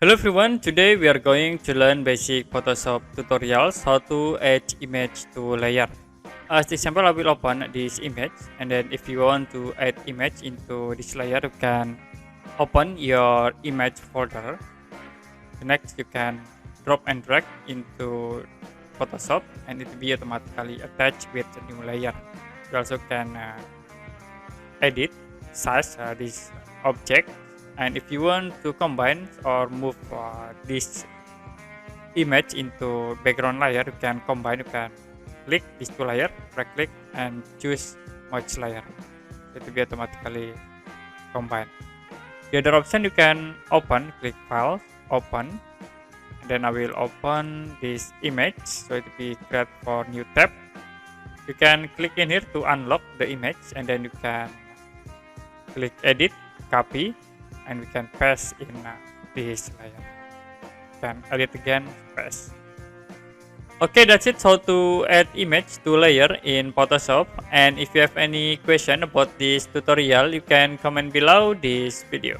Hello everyone, today we are going to learn basic Photoshop tutorials how to add image to layer. As example, I will open this image, and then if you want to add image into this layer, you can open your image folder. Next, you can drop and drag into Photoshop and it will be automatically attached with the new layer. You also can edit size this object, and if you want to combine or move this image into background layer, you can combine. You can click these two layer, right click and choose merge layer. It will be automatically combined. The other option, you can open, click file, open, and then I will open this image, so it will be create for new tab. You can click in here to unlock the image, and then you can click edit, copy, and we can paste in this layer. Can edit again, paste. Okay, that's it. How to add image to layer in Photoshop. And if you have any question about this tutorial, you can comment below this video.